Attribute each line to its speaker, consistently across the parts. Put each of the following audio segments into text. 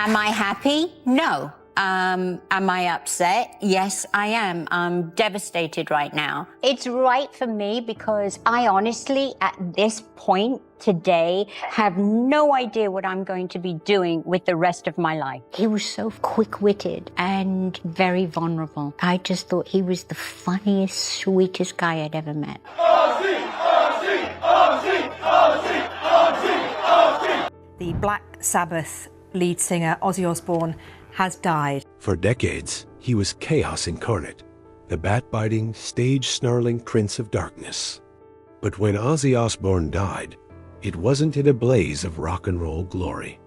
Speaker 1: Am I happy? No. Am I upset? Yes, I am. I'm devastated right now. It's right for me because I honestly, at this point today, have no idea what I'm going to be doing with the rest of my life. He was so quick-witted and very vulnerable. I just thought he was the funniest, sweetest guy I'd ever met.
Speaker 2: Ozzy, Ozzy, Ozzy, Ozzy, Ozzy, Ozzy.
Speaker 3: The Black Sabbath lead singer, Ozzy Osbourne, has died.
Speaker 4: For decades, he was chaos incarnate, the bat-biting, stage-snarling prince of darkness. But when Ozzy Osbourne died, it wasn't in a blaze of rock and roll glory.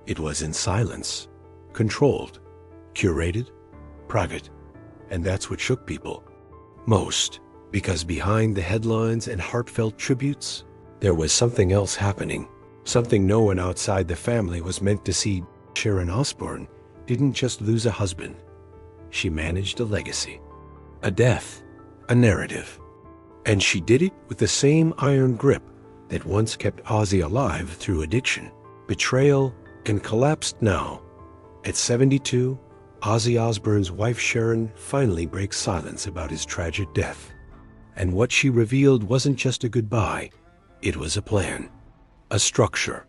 Speaker 4: It was in silence, controlled, curated, private. And that's what shook people most, because behind the headlines and heartfelt tributes, there was something else happening, something no one outside the family was meant to see. Sharon Osbourne didn't just lose a husband. She managed a legacy, a death, a narrative. And she did it with the same iron grip that once kept Ozzy alive through addiction, betrayal, and collapsed now. At 72, Ozzy Osbourne's wife Sharon finally breaks silence about his tragic death. And what she revealed wasn't just a goodbye, it was a plan, a structure,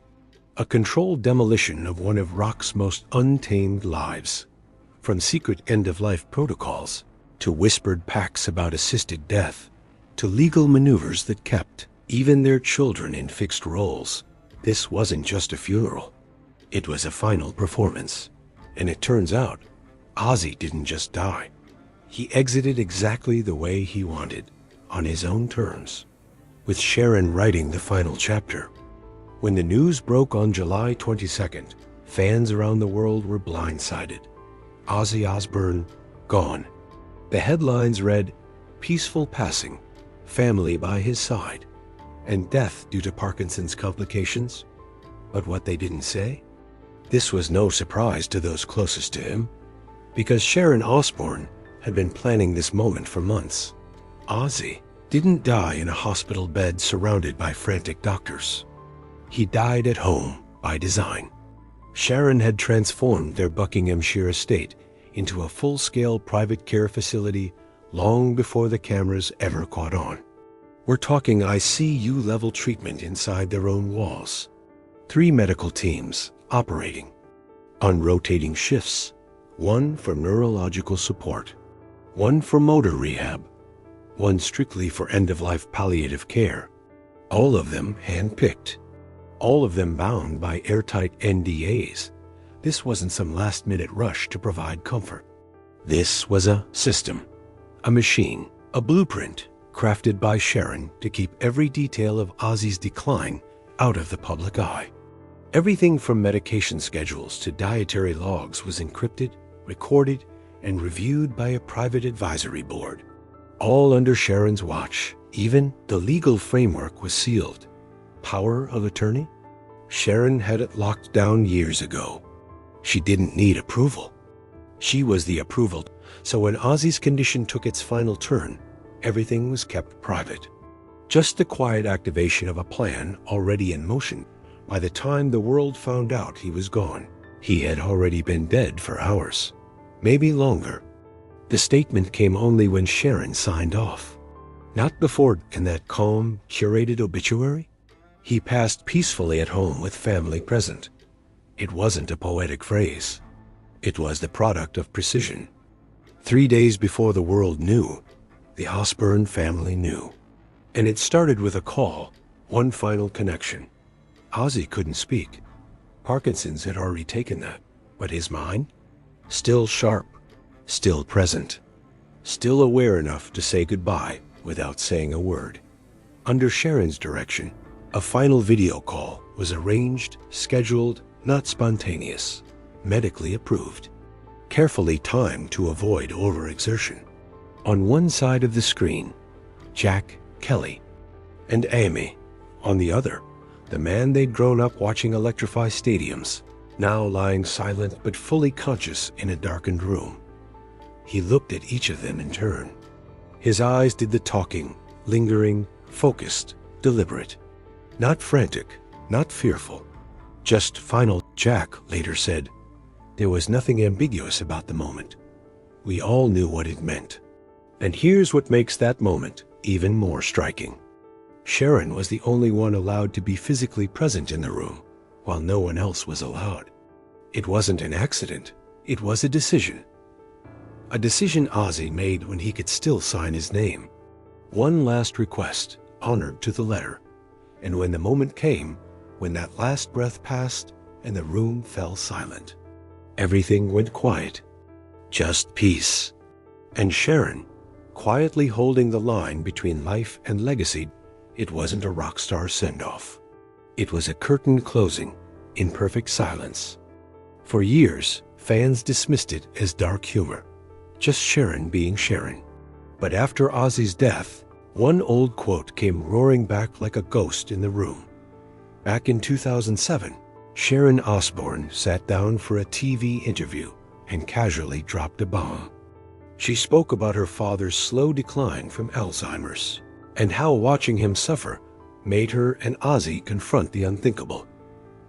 Speaker 4: a controlled demolition of one of rock's most untamed lives. From secret end-of-life protocols, to whispered pacts about assisted death, to legal maneuvers that kept even their children in fixed roles. This wasn't just a funeral. It was a final performance. And it turns out, Ozzy didn't just die. He exited exactly the way he wanted, on his own terms, with Sharon writing the final chapter. When the news broke on July 22nd, fans around the world were blindsided. Ozzy Osbourne, gone. The headlines read, "Peaceful passing, family by his side, and death due to Parkinson's complications." But what they didn't say? This was no surprise to those closest to him, because Sharon Osbourne had been planning this moment for months. Ozzy didn't die in a hospital bed surrounded by frantic doctors. He died at home by design. Sharon had transformed their Buckinghamshire estate into a full-scale private care facility long before the cameras ever caught on. We're talking ICU-level treatment inside their own walls. 3 medical teams operating on rotating shifts, one for neurological support, one for motor rehab, one strictly for end-of-life palliative care. All of them hand-picked. All of them bound by airtight NDAs. This wasn't some last-minute rush to provide comfort. This was a system, a machine, a blueprint crafted by Sharon to keep every detail of Ozzy's decline out of the public eye. Everything from medication schedules to dietary logs was encrypted, recorded, and reviewed by a private advisory board. All under Sharon's watch. Even the legal framework was sealed. Power of attorney? Sharon had it locked down years ago. She didn't need approval. She was the approval. So when Ozzy's condition took its final turn, everything was kept private. Just the quiet activation of a plan already in motion. By the time the world found out he was gone, he had already been dead for hours, maybe longer. The statement came only when Sharon signed off. Not before in that calm, curated obituary. He passed peacefully at home with family present. It wasn't a poetic phrase. It was the product of precision. 3 days before the world knew, the Osbourne family knew. And it started with a call, one final connection. Ozzy couldn't speak. Parkinson's had already taken that. But his mind? Still sharp, still present, still aware enough to say goodbye without saying a word. Under Sharon's direction, a final video call was arranged, scheduled, not spontaneous, medically approved, carefully timed to avoid overexertion. On one side of the screen, Jack Kelly, and Amy on the other, the man they'd grown up watching electrify stadiums, now lying silent but fully conscious in a darkened room. He looked at each of them in turn. His eyes did the talking, lingering, focused, deliberate. Not frantic, not fearful, just final. Jack later said, There was nothing ambiguous about the moment. We all knew what it meant. And here's what makes that moment even more striking. Sharon was the only one allowed to be physically present in the room, while no one else was allowed. It wasn't an accident. It was a decision. A decision Ozzy made when he could still sign his name. One last request, honored to the letter. And when the moment came, when that last breath passed and the room fell silent, everything went quiet. Just peace. And Sharon, quietly holding the line between life and legacy, it wasn't a rock star send-off. It was a curtain closing in perfect silence. For years, fans dismissed it as dark humor, just Sharon being Sharon. But after Ozzy's death, one old quote came roaring back like a ghost in the room. Back in 2007, Sharon Osbourne sat down for a TV interview and casually dropped a bomb. She spoke about her father's slow decline from Alzheimer's and how watching him suffer made her and Ozzy confront the unthinkable.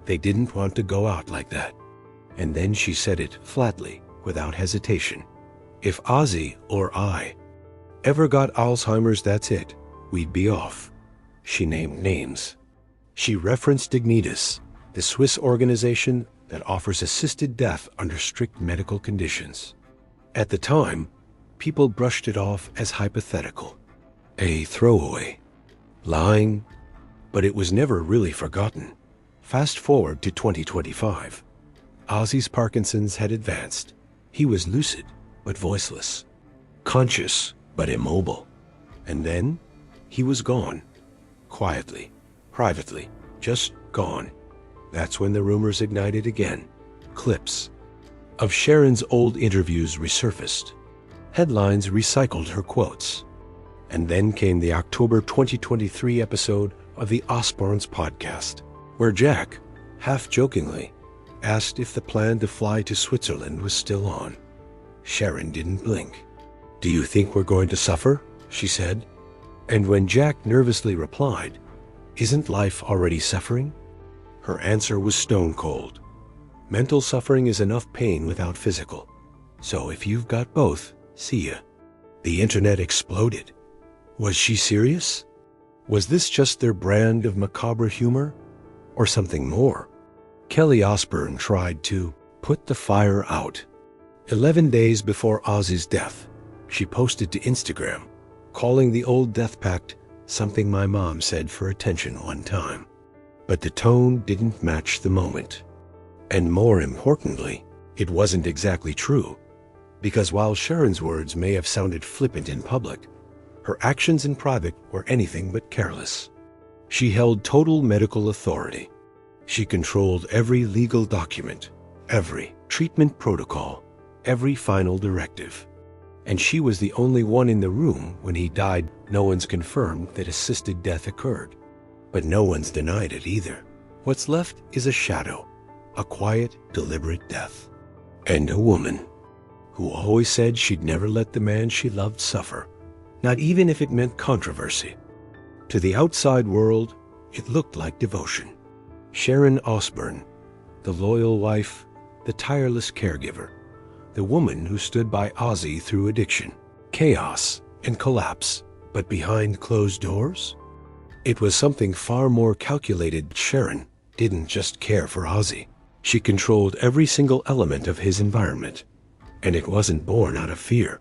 Speaker 4: They didn't want to go out like that. And then she said it flatly, without hesitation. If Ozzy or I ever got Alzheimer's, that's it. We'd be off. She named names. She referenced Dignitas, the Swiss organization that offers assisted death under strict medical conditions. At the time, people brushed it off as hypothetical, a throwaway, lying, but it was never really forgotten. Fast forward to 2025. Ozzy's Parkinson's had advanced. He was lucid, but voiceless, conscious, but immobile. And then he was gone, quietly, privately, just gone. That's when the rumors ignited again. Clips of Sharon's old interviews resurfaced. Headlines recycled her quotes. And then came the October 2023 episode of the Osbournes podcast, where Jack, half-jokingly, asked if the plan to fly to Switzerland was still on. Sharon didn't blink. "Do you think we're going to suffer?" she said. And when Jack nervously replied, "Isn't life already suffering?" her answer was stone cold. Mental suffering is enough pain without physical. So if you've got both, see ya. The internet exploded. Was she serious? Was this just their brand of macabre humor? Or something more? Kelly Osbourne tried to put the fire out. 11 days before Ozzy's death, she posted to Instagram, calling the old death pact something my mom said for attention one time. But the tone didn't match the moment. And more importantly, it wasn't exactly true. Because while Sharon's words may have sounded flippant in public, her actions in private were anything but careless. She held total medical authority. She controlled every legal document, every treatment protocol, every final directive. And she was the only one in the room when he died. No one's confirmed that assisted death occurred. But no one's denied it either. What's left is a shadow, a quiet, deliberate death. And a woman who always said she'd never let the man she loved suffer, not even if it meant controversy. To the outside world, it looked like devotion. Sharon Osbourne, the loyal wife, the tireless caregiver, the woman who stood by Ozzy through addiction, chaos, and collapse. But behind closed doors, it was something far more calculated. Sharon didn't just care for Ozzy. She controlled every single element of his environment. And it wasn't born out of fear.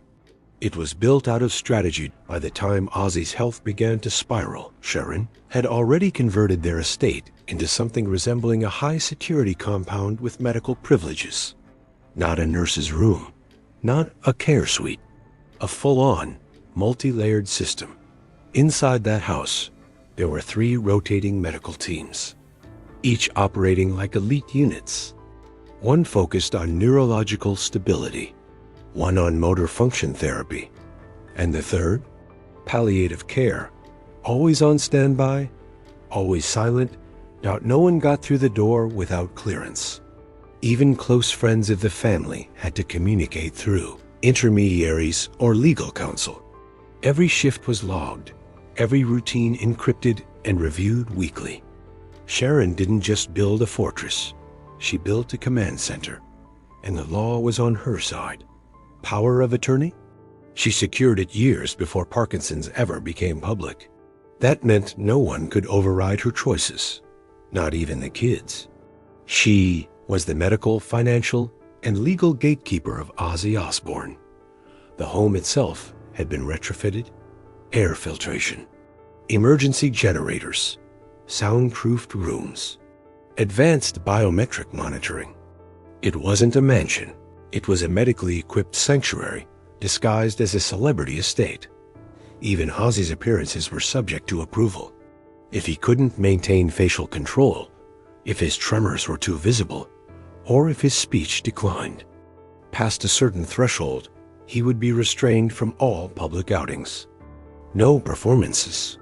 Speaker 4: It was built out of strategy. By the time Ozzy's health began to spiral, Sharon had already converted their estate into something resembling a high-security compound with medical privileges. Not a nurse's room, not a care suite, a full-on, multi-layered system. Inside that house, there were 3 rotating medical teams, each operating like elite units. One focused on neurological stability, one on motor function therapy, and the third, palliative care, always on standby, always silent. No one got through the door without clearance. Even close friends of the family had to communicate through intermediaries or legal counsel. Every shift was logged, every routine encrypted and reviewed weekly. Sharon didn't just build a fortress. She built a command center, and the law was on her side. Power of attorney? She secured it years before Parkinson's ever became public. That meant no one could override her choices, not even the kids. She was the medical, financial, and legal gatekeeper of Ozzy Osbourne. The home itself had been retrofitted, air filtration, emergency generators, soundproofed rooms, advanced biometric monitoring. It wasn't a mansion. It was a medically equipped sanctuary disguised as a celebrity estate. Even Ozzy's appearances were subject to approval. If he couldn't maintain facial control, if his tremors were too visible, or if his speech declined, past a certain threshold, he would be restrained from all public outings. No performances.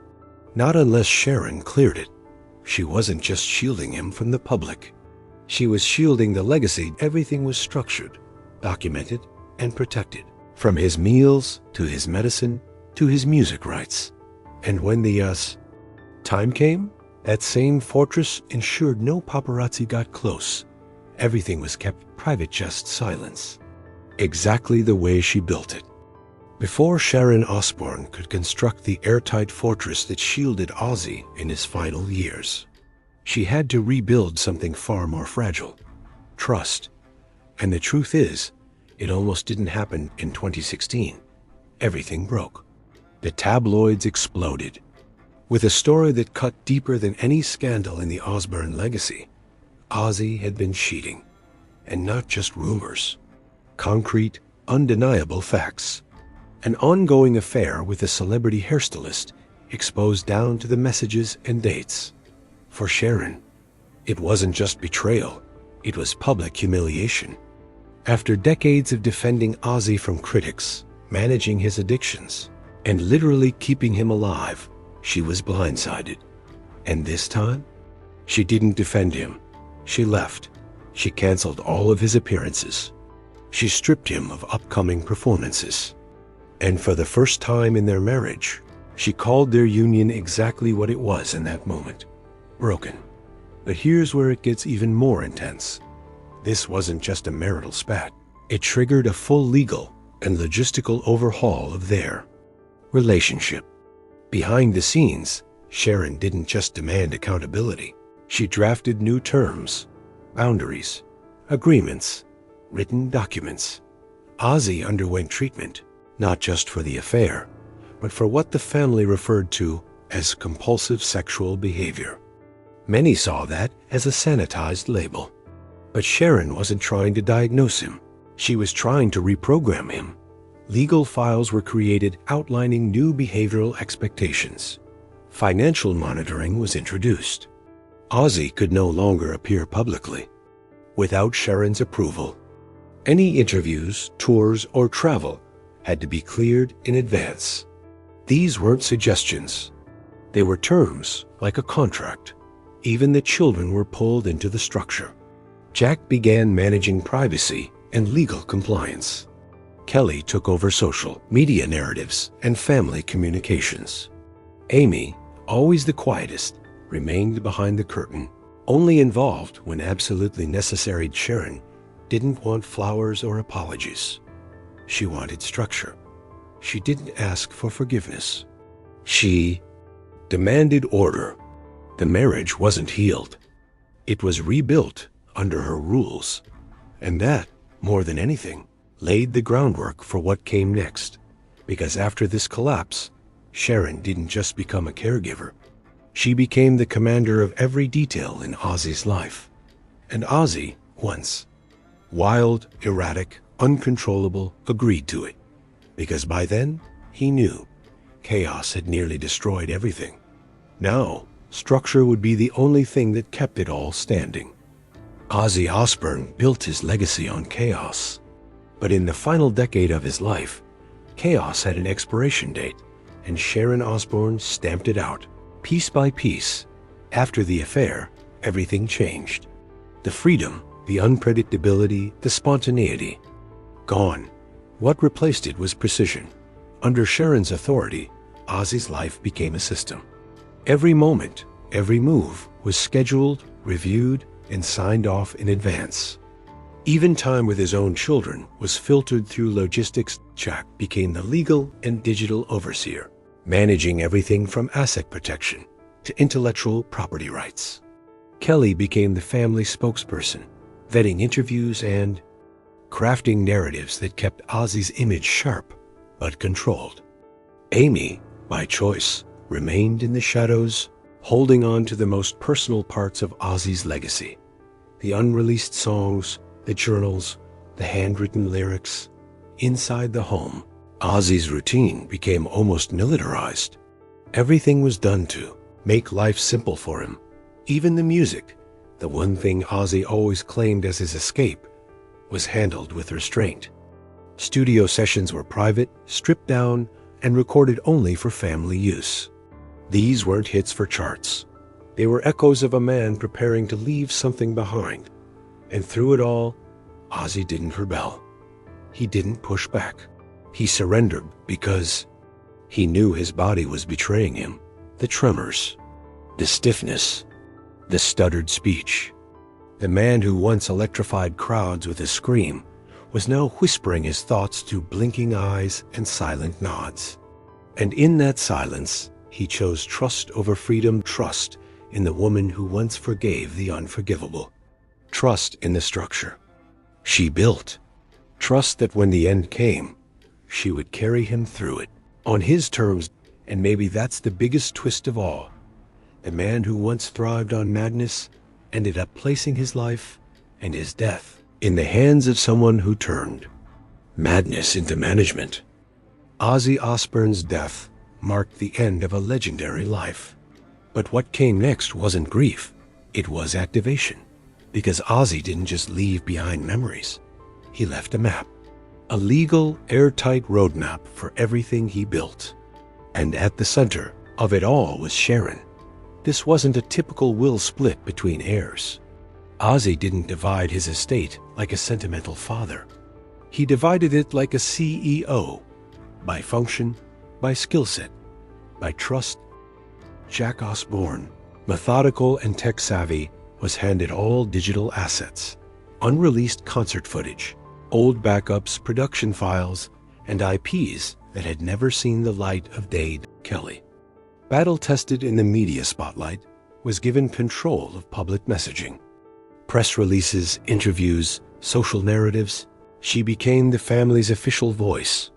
Speaker 4: Not unless Sharon cleared it. She wasn't just shielding him from the public. She was shielding the legacy. Everything was structured, documented, and protected. From his meals, to his medicine, to his music rights. And when the time came, that same fortress ensured no paparazzi got close. Everything was kept private, just silence. Exactly the way she built it. Before Sharon Osbourne could construct the airtight fortress that shielded Ozzy in his final years, she had to rebuild something far more fragile: trust. And the truth is, it almost didn't happen in 2016. Everything broke. The tabloids exploded. With a story that cut deeper than any scandal in the Osbourne legacy, Ozzy had been cheating. And not just rumors. Concrete, undeniable facts. An ongoing affair with a celebrity hairstylist exposed down to the messages and dates. For Sharon, it wasn't just betrayal, it was public humiliation. After decades of defending Ozzy from critics, managing his addictions, and literally keeping him alive, she was blindsided. And this time, she didn't defend him. She left. She canceled all of his appearances. She stripped him of upcoming performances. And for the first time in their marriage, she called their union exactly what it was in that moment: broken. But here's where it gets even more intense. This wasn't just a marital spat. It triggered a full legal and logistical overhaul of their relationship. Behind the scenes, Sharon didn't just demand accountability. She drafted new terms, boundaries, agreements, written documents. Ozzy underwent treatment, not just for the affair, but for what the family referred to as compulsive sexual behavior. Many saw that as a sanitized label. But Sharon wasn't trying to diagnose him. She was trying to reprogram him. Legal files were created outlining new behavioral expectations. Financial monitoring was introduced. Ozzy could no longer appear publicly without Sharon's approval. Any interviews, tours, or travel had to be cleared in advance. These weren't suggestions. They were terms, like a contract. Even the children were pulled into the structure. Jack began managing privacy and legal compliance. Kelly took over social media narratives and family communications. Amy, always the quietest, remained behind the curtain, only involved when absolutely necessary. Sharon didn't want flowers or apologies. She wanted structure. She didn't ask for forgiveness. She demanded order. The marriage wasn't healed. It was rebuilt under her rules. And that, more than anything, laid the groundwork for what came next. Because after this collapse, Sharon didn't just become a caregiver. She became the commander of every detail in Ozzy's life. And Ozzy, once wild, erratic, uncontrollable, agreed to it. Because by then, he knew chaos had nearly destroyed everything. Now, structure would be the only thing that kept it all standing. Ozzy Osbourne built his legacy on chaos. But in the final decade of his life, chaos had an expiration date, and Sharon Osbourne stamped it out. Piece by piece, after the affair, everything changed. The freedom, the unpredictability, the spontaneity, gone. What replaced it was precision. Under Sharon's authority, Ozzy's life became a system. Every moment, every move was scheduled, reviewed, and signed off in advance. Even time with his own children was filtered through logistics. Jack became the legal and digital overseer, managing everything from asset protection to intellectual property rights. Kelly became the family spokesperson, vetting interviews and crafting narratives that kept Ozzy's image sharp but controlled. Amy, by choice, remained in the shadows, holding on to the most personal parts of Ozzy's legacy: the unreleased songs, the journals, the handwritten lyrics. Inside the home, Ozzy's routine became almost militarized. Everything was done to make life simple for him. Even the music, the one thing Ozzy always claimed as his escape, was handled with restraint. Studio sessions were private, stripped down, and recorded only for family use. These weren't hits for charts. They were echoes of a man preparing to leave something behind. And through it all, Ozzy didn't rebel. He didn't push back. He surrendered because he knew his body was betraying him. The tremors, the stiffness, the stuttered speech. The man who once electrified crowds with his scream was now whispering his thoughts through blinking eyes and silent nods. And in that silence, he chose trust over freedom, trust in the woman who once forgave the unforgivable, trust in the structure she built, trust that when the end came, she would carry him through it on his terms. And maybe that's the biggest twist of all. The man who once thrived on madness ended up placing his life and his death in the hands of someone who turned madness into management. Ozzy Osbourne's death marked the end of a legendary life. But what came next wasn't grief, it was activation. Because Ozzy didn't just leave behind memories. He left a map, a legal, airtight roadmap for everything he built. And at the center of it all was Sharon. This wasn't a typical will split between heirs. Ozzy didn't divide his estate like a sentimental father. He divided it like a CEO, by function, by skill set, by trust. Jack Osbourne, methodical and tech-savvy, was handed all digital assets, unreleased concert footage, old backups, production files, and IPs that had never seen the light of day. Kelly, battle-tested in the media spotlight, was given control of public messaging. Press releases, interviews, social narratives. She became the family's official voice.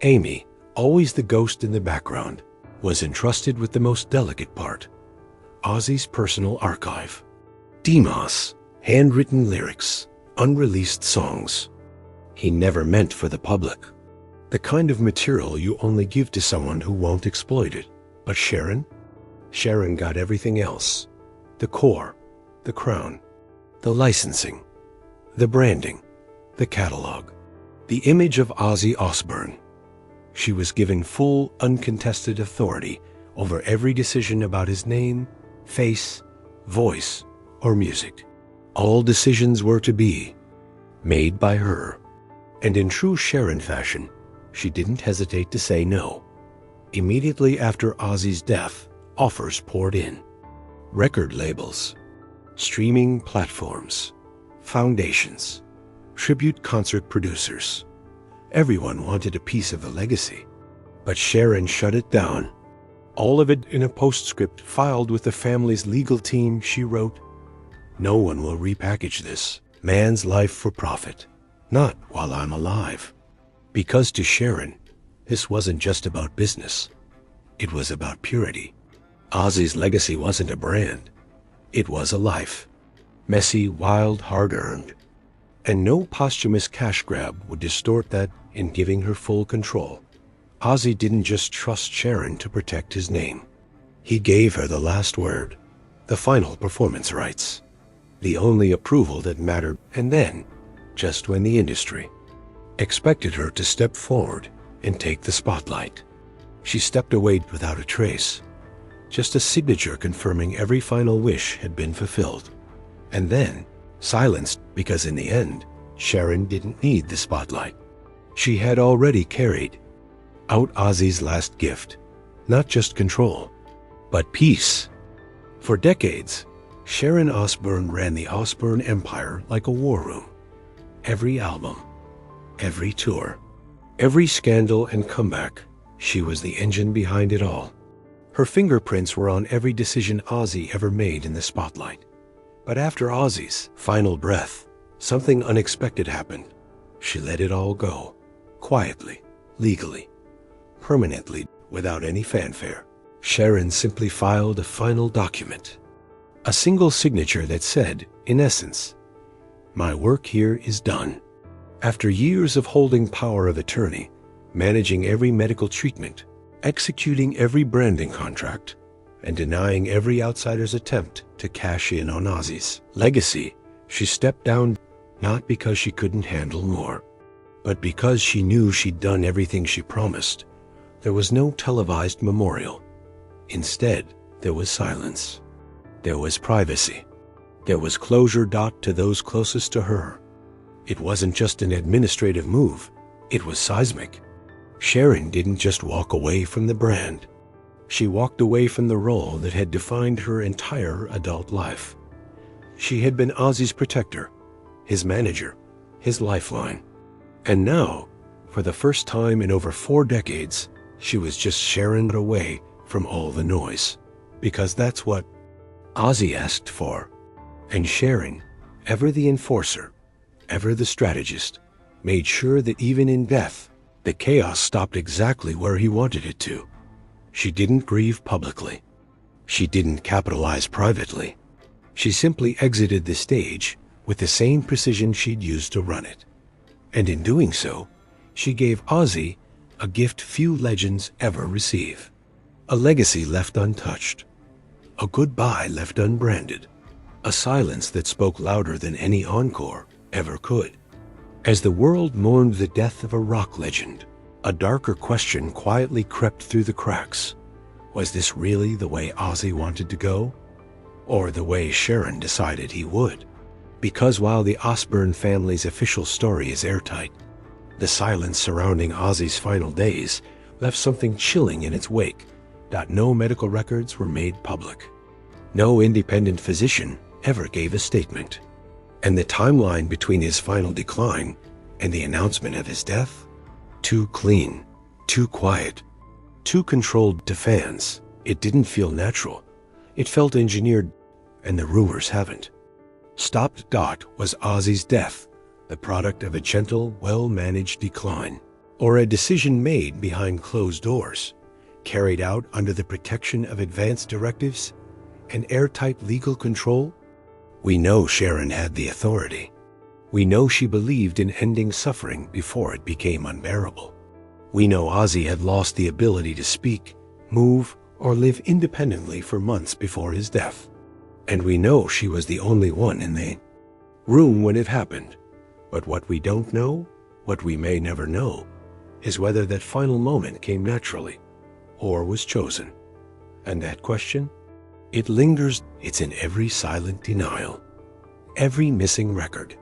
Speaker 4: Amy, always the ghost in the background, was entrusted with the most delicate part: Ozzy's personal archive. Demos, handwritten lyrics, unreleased songs. He never meant for the public. The kind of material you only give to someone who won't exploit it. But Sharon? Sharon got everything else. The core, the crown, the licensing, the branding, the catalog, the image of Ozzy Osbourne. She was given full, uncontested authority over every decision about his name, face, voice, or music. All decisions were to be made by her. And in true Sharon fashion, she didn't hesitate to say no. Immediately after Ozzy's death, offers poured in. Record labels, streaming platforms, foundations, tribute concert producers. Everyone wanted a piece of the legacy. But Sharon shut it down. All of it in a postscript filed with the family's legal team. She wrote, "No one will repackage this man's life for profit, not while I'm alive." Because to Sharon, this wasn't just about business. It was about purity. Ozzy's legacy wasn't a brand. It was a life. Messy, wild, hard-earned. And no posthumous cash grab would distort that in giving her full control. Ozzy didn't just trust Sharon to protect his name. He gave her the last word, the final performance rights, the only approval that mattered. And then, just when the industry expected her to step forward and take the spotlight, she stepped away without a trace, just a signature confirming every final wish had been fulfilled. And then, silenced because in the end, Sharon didn't need the spotlight. She had already carried out Ozzy's last gift, not just control, but peace. For decades, Sharon Osbourne ran the Osbourne empire like a war room. every album, every tour, every scandal and comeback. She was the engine behind it all. Her fingerprints were on every decision Ozzy ever made in the spotlight. But after Ozzy's final breath, something unexpected happened. She let it all go, quietly, legally, permanently, without any fanfare. Sharon simply filed a final document, a single signature that said, in essence, "My work here is done." After years of holding power of attorney, managing every medical treatment, executing every branding contract, and denying every outsider's attempt to cash in on Ozzy's legacy, she stepped down, not because she couldn't handle more, but because she knew she'd done everything she promised. There was no televised memorial. Instead, there was silence. There was privacy. There was closure to those closest to her. It wasn't just an administrative move. It was seismic. Sharon didn't just walk away from the brand. She walked away from the role that had defined her entire adult life. She had been Ozzy's protector, his manager, his lifeline. And now, for the first time in over 4 decades, she was just Sharon away from all the noise. Because that's what Ozzy asked for. And Sharon, ever the enforcer, ever the strategist, made sure that even in death, the chaos stopped exactly where he wanted it to. She didn't grieve publicly. She didn't capitalize privately. She simply exited the stage with the same precision she'd used to run it. And in doing so, she gave Ozzy a gift few legends ever receive. A legacy left untouched. A goodbye left unbranded. A silence that spoke louder than any encore ever could. As the world mourned the death of a rock legend, a darker question quietly crept through the cracks. Was this really the way Ozzy wanted to go? Or the way Sharon decided he would? Because while the Osbourne family's official story is airtight, the silence surrounding Ozzy's final days left something chilling in its wake. No medical records were made public. No independent physician ever gave a statement. And the timeline between his final decline and the announcement of his death? Too clean, too quiet, too controlled to fans. It didn't feel natural. It felt engineered, and the rumors haven't. Stopped. Was Ozzy's death the product of a gentle, well-managed decline, or a decision made behind closed doors, carried out under the protection of advanced directives and airtight legal control? We know Sharon had the authority. We know she believed in ending suffering before it became unbearable. We know Ozzy had lost the ability to speak, move, or live independently for months before his death. And we know she was the only one in the room when it happened. But what we don't know, what we may never know, is whether that final moment came naturally or was chosen. And that question? It lingers. It's in every silent denial, every missing record,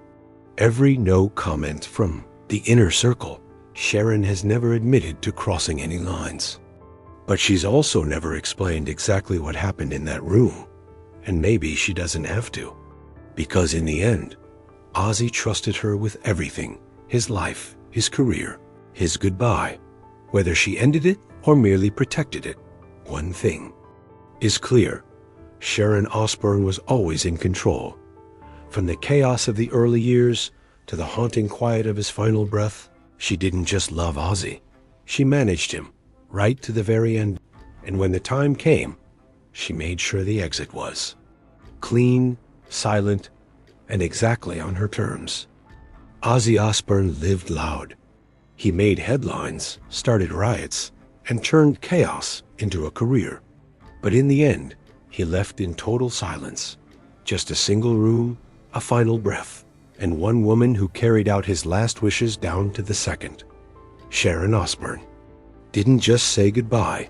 Speaker 4: every no comment from the inner circle. Sharon has never admitted to crossing any lines. But she's also never explained exactly what happened in that room. And maybe she doesn't have to. Because in the end, Ozzy trusted her with everything. His life, his career, his goodbye. Whether she ended it or merely protected it, one thing is clear. Sharon Osbourne was always in control. From the chaos of the early years to the haunting quiet of his final breath, she didn't just love Ozzy. She managed him right to the very end. And when the time came, she made sure the exit was clean, silent, and exactly on her terms. Ozzy Osbourne lived loud. He made headlines, started riots, and turned chaos into a career. But in the end, he left in total silence. Just a single room, a final breath, and one woman who carried out his last wishes down to the second. Sharon Osbourne didn't just say goodbye.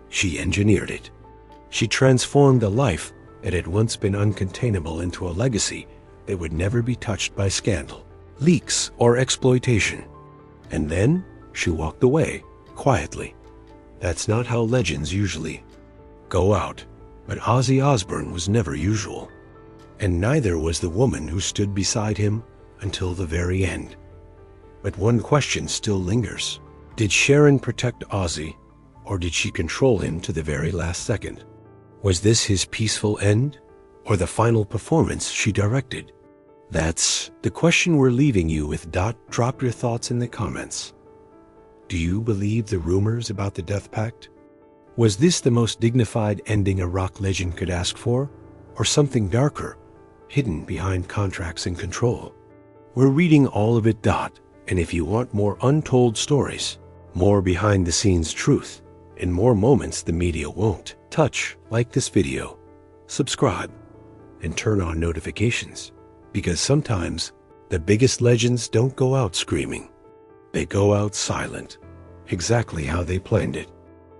Speaker 4: She engineered it. She transformed a life that had once been uncontainable into a legacy that would never be touched by scandal, leaks, or exploitation. And then she walked away, quietly. That's not how legends usually go out. But Ozzy Osbourne was never usual. And neither was the woman who stood beside him until the very end. But one question still lingers. Did Sharon protect Ozzy, or did she control him to the very last second? Was this his peaceful end, or the final performance she directed? That's the question we're leaving you with. Drop your thoughts in the comments. Do you believe the rumors about the death pact? Was this the most dignified ending a rock legend could ask for, or something darker, hidden behind contracts and control? We're reading all of it. And if you want more untold stories, more behind-the-scenes truth, and more moments the media won't touch, like this video, subscribe, and turn on notifications. Because sometimes the biggest legends don't go out screaming. They go out silent, exactly how they planned it.